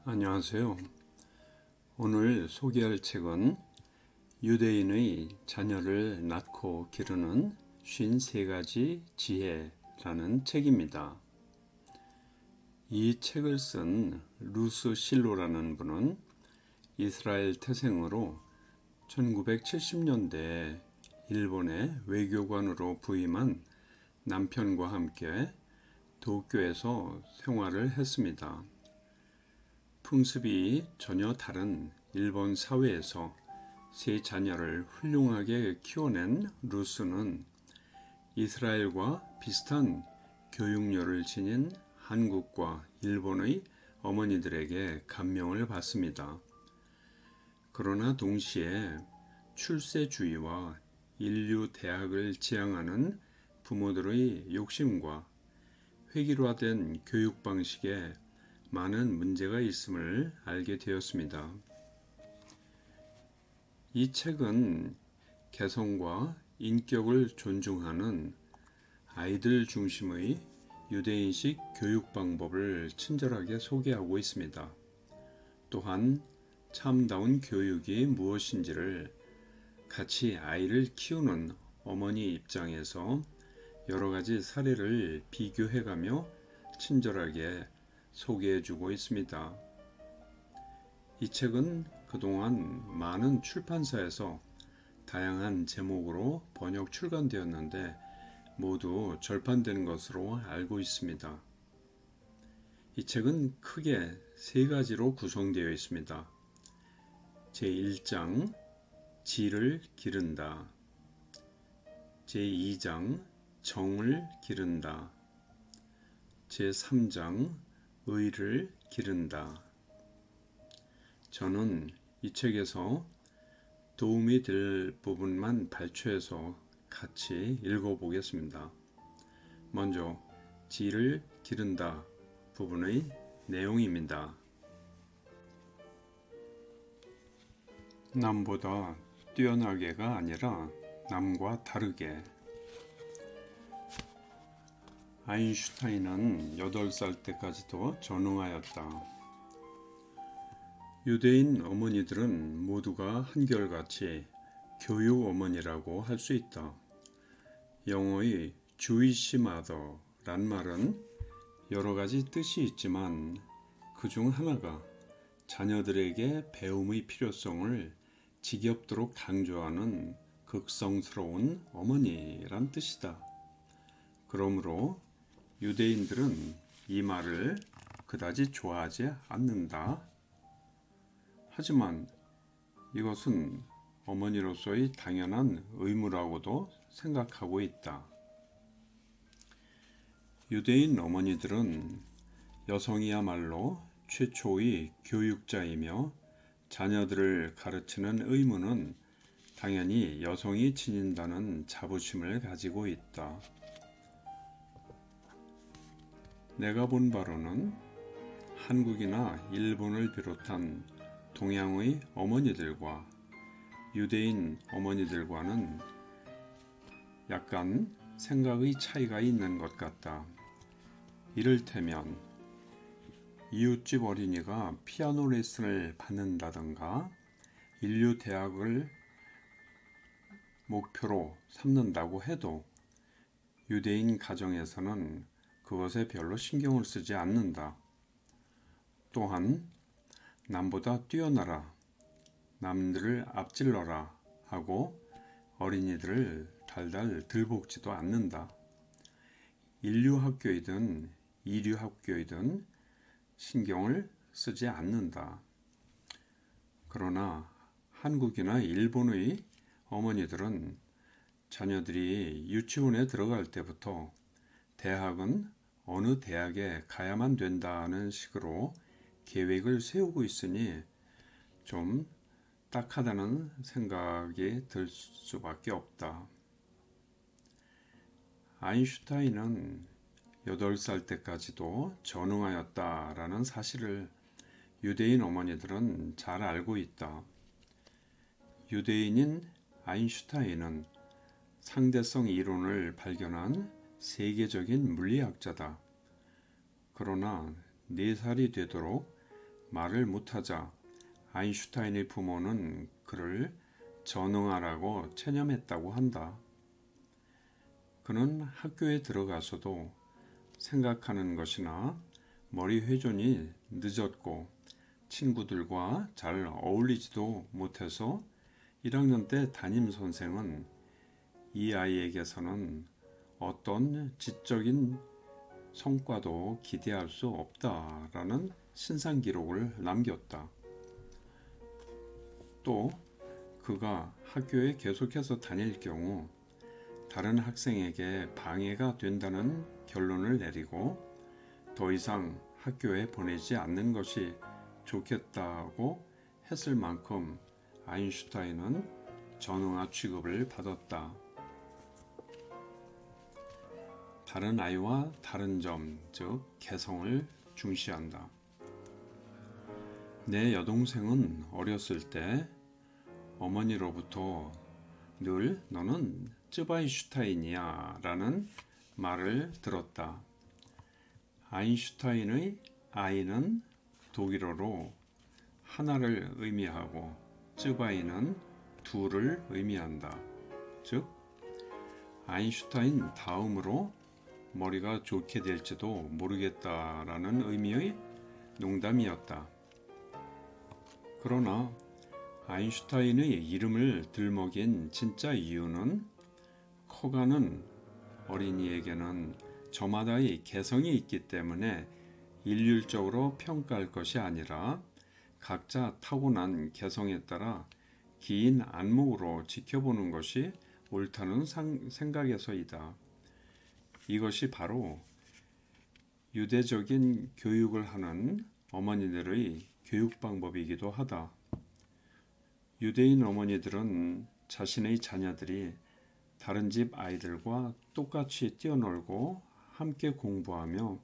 안녕하세요. 오늘 소개할 책은 유대인의 자녀를 낳고 기르는 53가지 지혜라는 책입니다. 이 책을 쓴 루스 실로라는 분은 이스라엘 태생으로 1970년대에 일본의 외교관으로 부임한 남편과 함께 도쿄에서 생활을 했습니다. 풍습이 전혀 다른 일본 사회에서 세 자녀를 훌륭하게 키워낸 루스는 이스라엘과 비슷한 교육열을 지닌 한국과 일본의 어머니들에게 감명을 받습니다. 그러나 동시에 출세주의와 인류 대학을 지향하는 부모들의 욕심과 획일화된 교육 방식에 많은 문제가 있음을 알게 되었습니다. 이 책은 개성과 인격을 존중하는 아이들 중심의 유대인식 교육 방법을 친절하게 소개하고 있습니다. 또한 참다운 교육이 무엇인지를 같이 아이를 키우는 어머니 입장에서 여러 가지 사례를 비교해가며 친절하게 소개해주고 있습니다. 이 책은 그동안 많은 출판사에서 다양한 제목으로 번역 출간되었는데 모두 절판된 것으로 알고 있습니다. 이 책은 크게 세 가지로 구성되어 있습니다. 제1장 지를 기른다, 제2장 정을 기른다, 제3장 의를 기른다. 저는 이 책에서 도움이 될 부분만 발췌해서 같이 읽어보겠습니다. 먼저 지를 기른다 부분의 내용입니다. 남보다 뛰어나게가 아니라 남과 다르게. 아인슈타인은 8살 때까지도 전능하였다. 유대인 어머니들은 모두가 한결같이 교육 어머니라고 할 수 있다. 영어의 Jewish mother란 말은 여러 가지 뜻이 있지만 그중 하나가 자녀들에게 배움의 필요성을 지겹도록 강조하는 극성스러운 어머니란 뜻이다. 그러므로 유대인들은 이 말을 그다지 좋아하지 않는다. 하지만 이것은 어머니로서의 당연한 의무라고도 생각하고 있다. 유대인 어머니들은 여성이야말로 최초의 교육자이며 자녀들을 가르치는 의무는 당연히 여성이 지닌다는 자부심을 가지고 있다. 내가 본 바로는 한국이나 일본을 비롯한 동양의 어머니들과 유대인 어머니들과는 약간 생각의 차이가 있는 것 같다. 이를테면 이웃집 어린이가 피아노 레슨을 받는다던가 인류 대학을 목표로 삼는다고 해도 유대인 가정에서는 그것에 별로 신경을 쓰지 않는다. 또한 남보다 뛰어나라, 남들을 앞질러라 하고 어린이들을 달달 들볶지도 않는다. 인류학교이든 이류학교이든 신경을 쓰지 않는다. 그러나 한국이나 일본의 어머니들은 자녀들이 유치원에 들어갈 때부터 대학은 어느 대학에 가야만 된다는 식으로 계획을 세우고 있으니 좀 딱하다는 생각이 들 수밖에 없다. 아인슈타인은 8살 때까지도 전능하였다라는 사실을 유대인 어머니들은 잘 알고 있다. 유대인인 아인슈타인은 상대성 이론을 발견한 세계적인 물리학자다. 그러나 4살이 되도록 말을 못하자 아인슈타인의 부모는 그를 전응하라고 체념했다고 한다. 그는 학교에 들어가서도 생각하는 것이나 머리 회전이 늦었고 친구들과 잘 어울리지도 못해서 1학년 때 담임 선생은 이 아이에게서는 어떤 지적인 성과도 기대할 수 없다라는 신상 기록을 남겼다. 또 그가 학교에 계속해서 다닐 경우 다른 학생에게 방해가 된다는 결론을 내리고 더 이상 학교에 보내지 않는 것이 좋겠다고 했을 만큼 아인슈타인은 전응아 취급을 받았다. 다른 아이와 다른 점, 즉 개성을 중시한다. 내 여동생은 어렸을 때 어머니로부터 늘 너는 쯔바이슈타인이야 라는 말을 들었다. 아인슈타인의 아이는 독일어로 하나를 의미하고 쯔바이는 둘을 의미한다. 즉 아인슈타인 다음으로 머리가 좋게 될지도 모르겠다라는 의미의 농담이었다. 그러나 아인슈타인의 이름을 들먹인 진짜 이유는 커가는 어린이에게는 저마다의 개성이 있기 때문에 일률적으로 평가할 것이 아니라 각자 타고난 개성에 따라 긴 안목으로 지켜보는 것이 옳다는 생각에서이다. 이것이 바로 유대적인 교육을 하는 어머니들의 교육 방법이기도 하다. 유대인 어머니들은 자신의 자녀들이 다른 집 아이들과 똑같이 뛰어놀고 함께 공부하며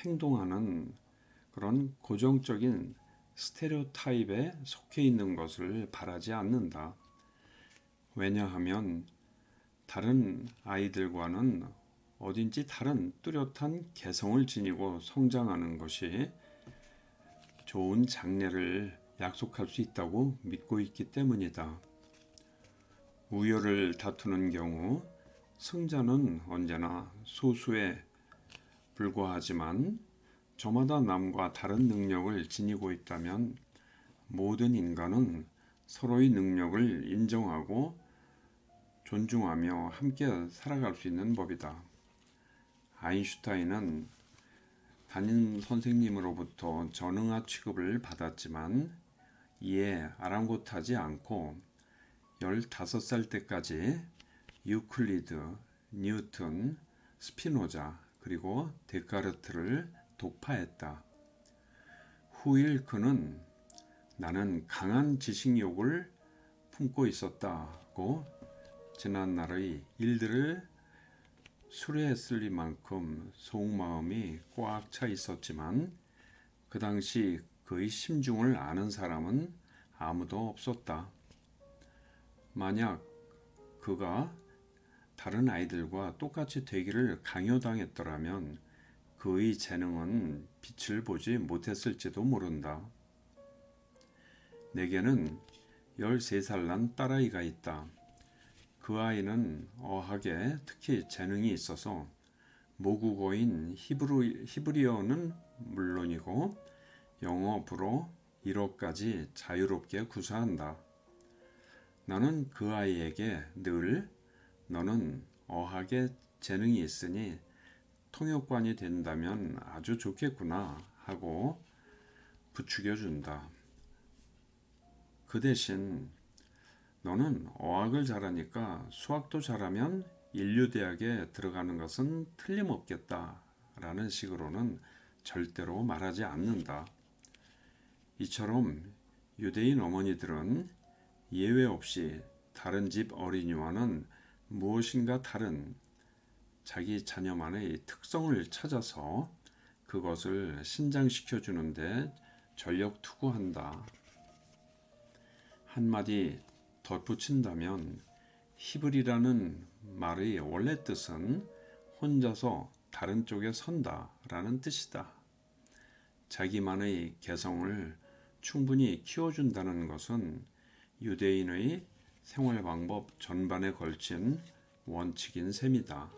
행동하는 그런 고정적인 스테레오타입에 속해 있는 것을 바라지 않는다. 왜냐하면 다른 아이들과는 어딘지 다른 뚜렷한 개성을 지니고 성장하는 것이 좋은 장래를 약속할 수 있다고 믿고 있기 때문이다. 우열을 다투는 경우 승자는 언제나 소수에 불과하지만 저마다 남과 다른 능력을 지니고 있다면 모든 인간은 서로의 능력을 인정하고 존중하며 함께 살아갈 수 있는 법이다. 아인슈타인은 담임 선생님으로부터 전응아 취급을 받았지만 이에 아랑곳하지 않고 15살 때까지 유클리드, 뉴턴, 스피노자 그리고 데카르트를 독파했다. 후일 그는 나는 강한 지식욕을 품고 있었다고 지난날의 일들을 수레했을 만큼 속마음이 꽉 차 있었지만 그 당시 그의 심중을 아는 사람은 아무도 없었다. 만약 그가 다른 아이들과 똑같이 되기를 강요당했더라면 그의 재능은 빛을 보지 못했을지도 모른다. 내게는 13살 난 딸아이가 있다. 그 아이는 어학에 특히 재능이 있어서 모국어인 히브리어는 물론이고 영어, 불어, 일어까지 자유롭게 구사한다. 나는 그 아이에게 늘 너는 어학에 재능이 있으니 통역관이 된다면 아주 좋겠구나 하고 부추겨준다. 그 대신 너는 어학을 잘하니까 수학도 잘하면 인류대학에 들어가는 것은 틀림없겠다 라는 식으로는 절대로 말하지 않는다. 이처럼 유대인 어머니들은 예외 없이 다른 집 어린이와는 무엇인가 다른 자기 자녀만의 특성을 찾아서 그것을 신장시켜 주는데 전력 투구한다. 한마디 덧붙인다면 히브리라는 말의 원래 뜻은 혼자서 다른 쪽에 선다 라는 뜻이다. 자기만의 개성을 충분히 키워준다는 것은 유대인의 생활 방법 전반에 걸친 원칙인 셈이다.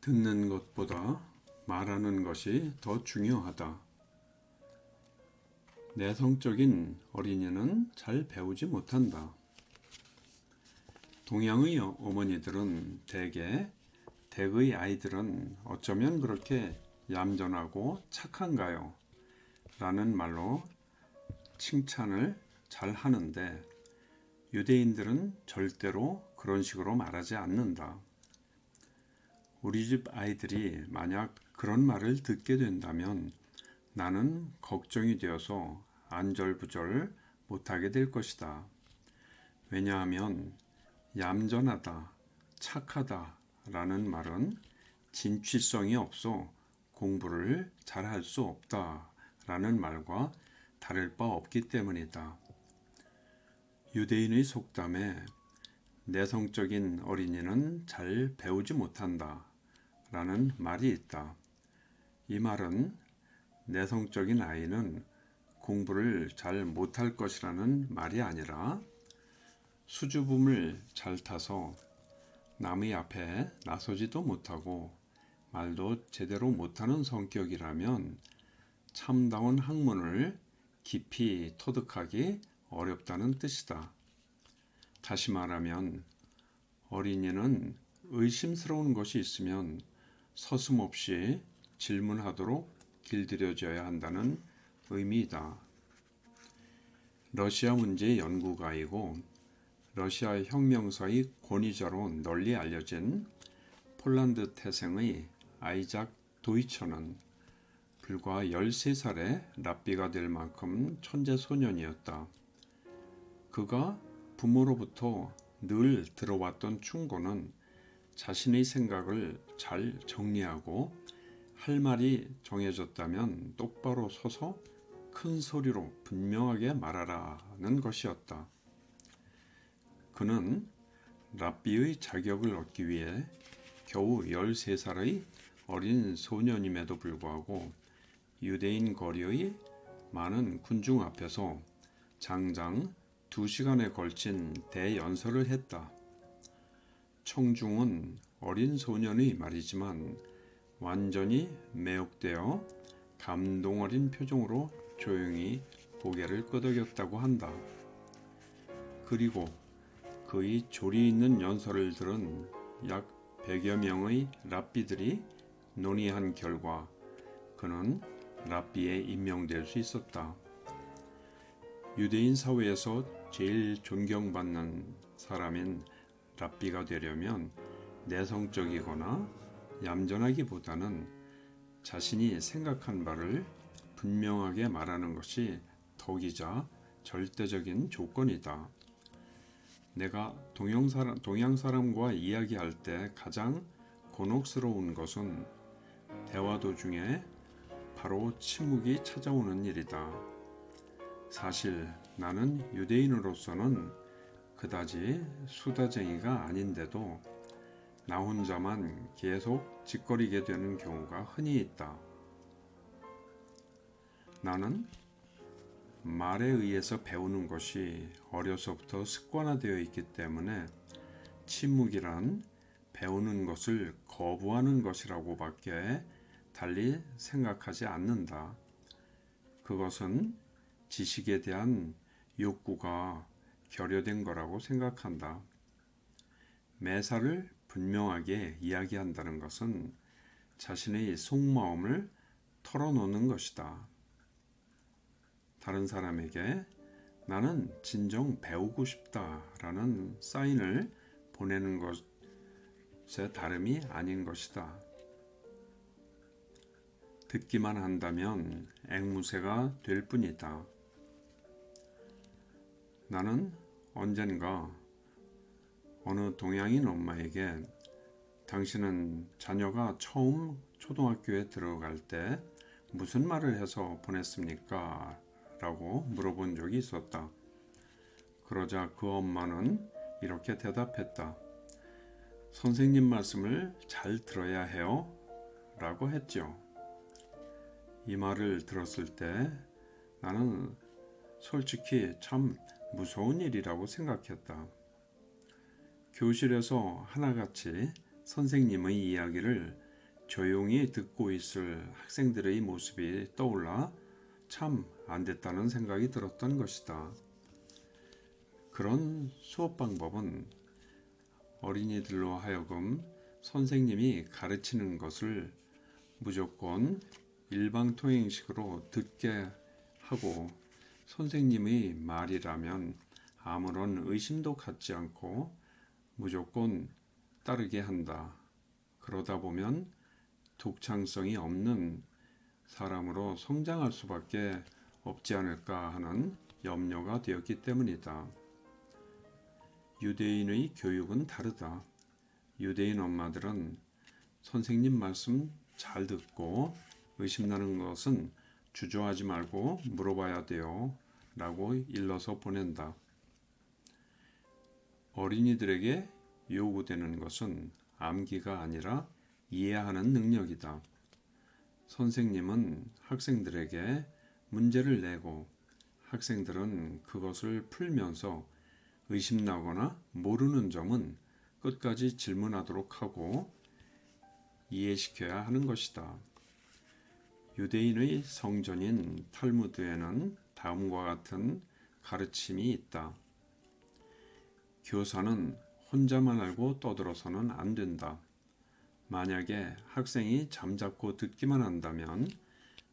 듣는 것보다 말하는 것이 더 중요하다. 내성적인 어린이는 잘 배우지 못한다. 동양의 어머니들은 댁의 아이들은 어쩌면 그렇게 얌전하고 착한가요? 라는 말로 칭찬을 잘 하는데 유대인들은 절대로 그런 식으로 말하지 않는다. 우리 집 아이들이 만약 그런 말을 듣게 된다면 나는 걱정이 되어서 안절부절 못하게 될 것이다. 왜냐하면 얌전하다, 착하다 라는 말은 진취성이 없어 공부를 잘할 수 없다 라는 말과 다를 바 없기 때문이다. 유대인의 속담에 내성적인 어린이는 잘 배우지 못한다 라는 말이 있다. 이 말은 내성적인 아이는 공부를 잘 못할 것이라는 말이 아니라 수줍음을 잘 타서 남의 앞에 나서지도 못하고 말도 제대로 못하는 성격이라면 참다운 학문을 깊이 터득하기 어렵다는 뜻이다. 다시 말하면 어린이는 의심스러운 것이 있으면 서슴없이 질문하도록 길들여져야 한다는 의미이다. 러시아 문제 연구가이고 러시아 혁명사의 권위자로 널리 알려진 폴란드 태생의 아이작 도이처는 불과 13살에 랍비가 될 만큼 천재 소년이었다. 그가 부모로부터 늘 들어왔던 충고는 자신의 생각을 잘 정리하고 할 말이 정해졌다면 똑바로 서서 큰 소리로 분명하게 말하라는 것이었다. 그는 랍비의 자격을 얻기 위해 겨우 13살의 어린 소년임에도 불구하고 유대인 거리의 많은 군중 앞에서 장장 2시간에 걸친 대연설을 했다. 청중은 어린 소년의 말이지만 완전히 매혹되어 감동 어린 표정으로 조용히 고개를 끄덕였다고 한다. 그리고 그의 조리 있는 연설을 들은 약 100여 명의 랍비들이 논의한 결과 그는 랍비에 임명될 수 있었다. 유대인 사회에서 제일 존경받는 사람인 랍비가 되려면 내성적이거나 얌전하기보다는 자신이 생각한 바를 분명하게 말하는 것이 덕이자 절대적인 조건이다. 내가 동양 사람과 이야기할 때 가장 곤혹스러운 것은 대화 도중에 바로 침묵이 찾아오는 일이다. 사실 나는 유대인으로서는 그다지 수다쟁이가 아닌데도 나 혼자만 계속 짓거리게 되는 경우가 흔히 있다. 나는 말에 의해서 배우는 것이 어려서부터 습관화되어 있기 때문에 침묵이란 배우는 것을 거부하는 것이라고밖에 달리 생각하지 않는다. 그것은 지식에 대한 욕구가 결여된 거라고 생각한다. 매사를 분명하게 이야기한다는 것은 자신의 속마음을 털어놓는 것이다. 다른 사람에게 나는 진정 배우고 싶다라는 사인을 보내는 것에 다름이 아닌 것이다. 듣기만 한다면 앵무새가 될 뿐이다. 나는 언젠가 어느 동양인 엄마에게 당신은 자녀가 처음 초등학교에 들어갈 때 무슨 말을 해서 보냈습니까? 라고 물어본 적이 있었다. 그러자 그 엄마는 이렇게 대답했다. 선생님 말씀을 잘 들어야 해요. 라고 했죠. 이 말을 들었을 때 나는 솔직히 참 무서운 일이라고 생각했다. 교실에서 하나같이 선생님의 이야기를 조용히 듣고 있을 학생들의 모습이 떠올라 참 안 됐다는 생각이 들었던 것이다. 그런 수업 방법은 어린이들로 하여금 선생님이 가르치는 것을 무조건 일방통행식으로 듣게 하고 선생님의 말이라면 아무런 의심도 갖지 않고 무조건 따르게 한다. 그러다 보면 독창성이 없는 사람으로 성장할 수밖에 없지 않을까 하는 염려가 되었기 때문이다. 유대인의 교육은 다르다. 유대인 엄마들은 선생님 말씀 잘 듣고 의심나는 것은 주저하지 말고 물어봐야 돼요 라고 일러서 보낸다. 어린이들에게 요구되는 것은 암기가 아니라 이해하는 능력이다. 선생님은 학생들에게 문제를 내고 학생들은 그것을 풀면서 의심나거나 모르는 점은 끝까지 질문하도록 하고 이해시켜야 하는 것이다. 유대인의 성전인 탈무드에는 다음과 같은 가르침이 있다. 교사는 혼자만 알고 떠들어서는 안 된다. 만약에 학생이 잠자코 듣기만 한다면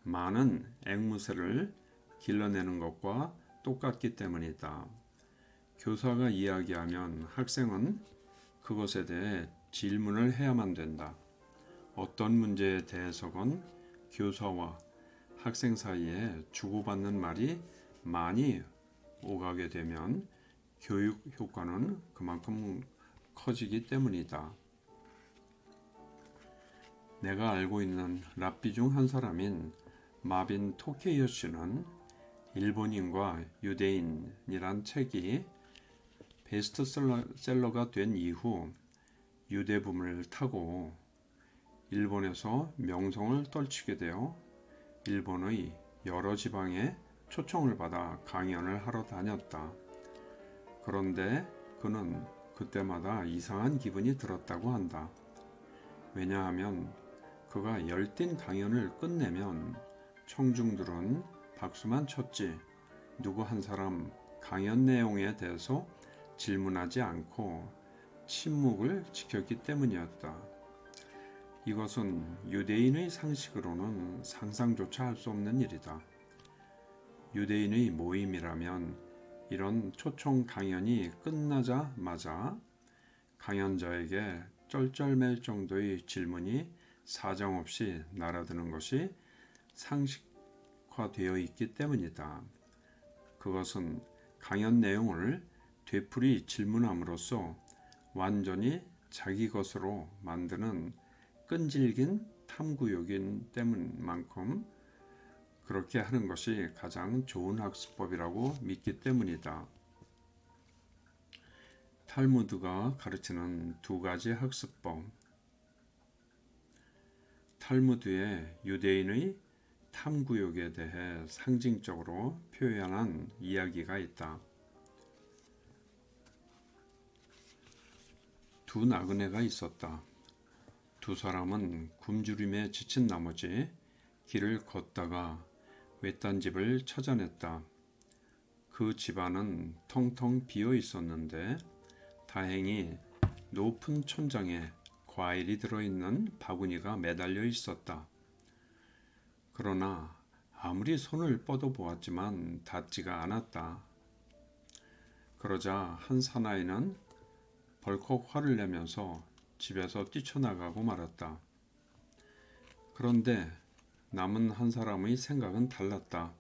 많은 앵무새를 길러내는 것과 똑같기 때문이다. 교사가 이야기하면 학생은 그것에 대해 질문을 해야만 된다. 어떤 문제에 대해서건 교사와 학생 사이에 주고받는 말이 많이 오가게 되면 교육 효과는 그만큼 커지기 때문이다. 내가 알고 있는 랍비 중 한 사람인 마빈 토케이어 씨는 일본인과 유대인이란 책이 베스트셀러가 된 이후 유대붐을 타고 일본에서 명성을 떨치게 되어 일본의 여러 지방에 초청을 받아 강연을 하러 다녔다. 그런데 그는 그때마다 이상한 기분이 들었다고 한다. 왜냐하면 그가 열띤 강연을 끝내면 청중들은 박수만 쳤지 누구 한 사람 강연 내용에 대해서 질문하지 않고 침묵을 지켰기 때문이었다. 이것은 유대인의 상식으로는 상상조차 할 수 없는 일이다. 유대인의 모임이라면 이런 초청 강연이 끝나자마자 강연자에게 쩔쩔맬 정도의 질문이 사정없이 날아드는 것이 상식화되어 있기 때문이다. 그것은 강연 내용을 되풀이 질문함으로써 완전히 자기 것으로 만드는 끈질긴 탐구욕인 때문만큼 그렇게 하는 것이 가장 좋은 학습법이라고 믿기 때문이다. 탈무드가 가르치는 두 가지 학습법. 탈무드의 유대인의 탐구욕에 대해 상징적으로 표현한 이야기가 있다. 두 나그네가 있었다. 두 사람은 굶주림에 지친 나머지 길을 걷다가 외딴 집을 찾아냈다. 그 집안은 텅텅 비어 있었는데 다행히 높은 천장에 과일이 들어있는 바구니가 매달려 있었다. 그러나 아무리 손을 뻗어 보았지만 닿지가 않았다. 그러자 한 사나이는 벌컥 화를 내면서 집에서 뛰쳐나가고 말았다. 그런데 남은 한 사람의 생각은 달랐다.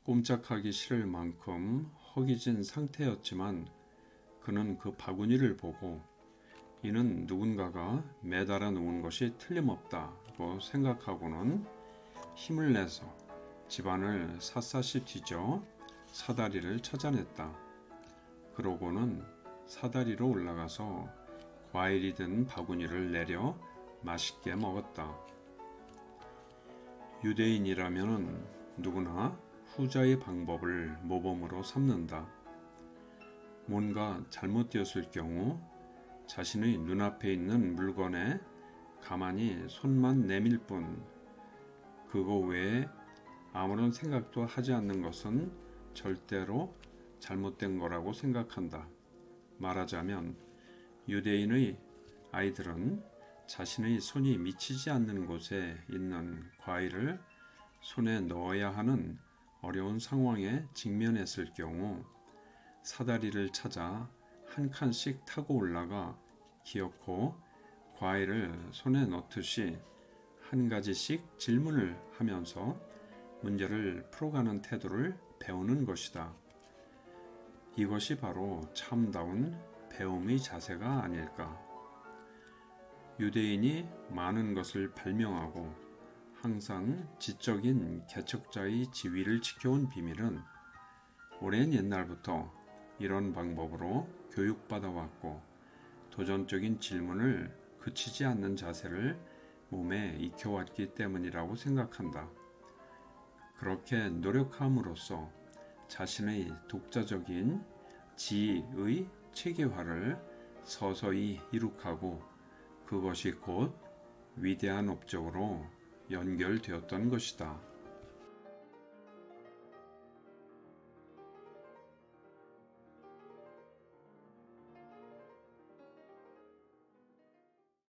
꼼짝하기 싫을 만큼 허기진 상태였지만 그는 그 바구니를 보고 이는 누군가가 매달아 놓은 것이 틀림없다고 생각하고는 힘을 내서 집안을 샅샅이 뒤져 사다리를 찾아냈다. 그러고는 사다리로 올라가서 과일이 든 바구니를 내려 맛있게 먹었다. 유대인이라면 누구나 후자의 방법을 모범으로 삼는다. 뭔가 잘못되었을 경우 자신의 눈앞에 있는 물건에 가만히 손만 내밀 뿐 그거 외에 아무런 생각도 하지 않는 것은 절대로 잘못된 거라고 생각한다. 말하자면 유대인의 아이들은 자신의 손이 미치지 않는 곳에 있는 과일을 손에 넣어야 하는 어려운 상황에 직면했을 경우 사다리를 찾아 한 칸씩 타고 올라가 기어코 과일을 손에 넣듯이 한 가지씩 질문을 하면서 문제를 풀어가는 태도를 배우는 것이다. 이것이 바로 참다운 배움의 자세가 아닐까. 유대인이 많은 것을 발명하고 항상 지적인 개척자의 지위를 지켜온 비밀은 오랜 옛날부터 이런 방법으로 교육받아 왔고 도전적인 질문을 그치지 않는 자세를 몸에 익혀왔기 때문이라고 생각한다. 그렇게 노력함으로써 자신의 독자적인 지의 체계화를 서서히 이룩하고 그것이 곧 위대한 업적으로 연결되었던 것이다.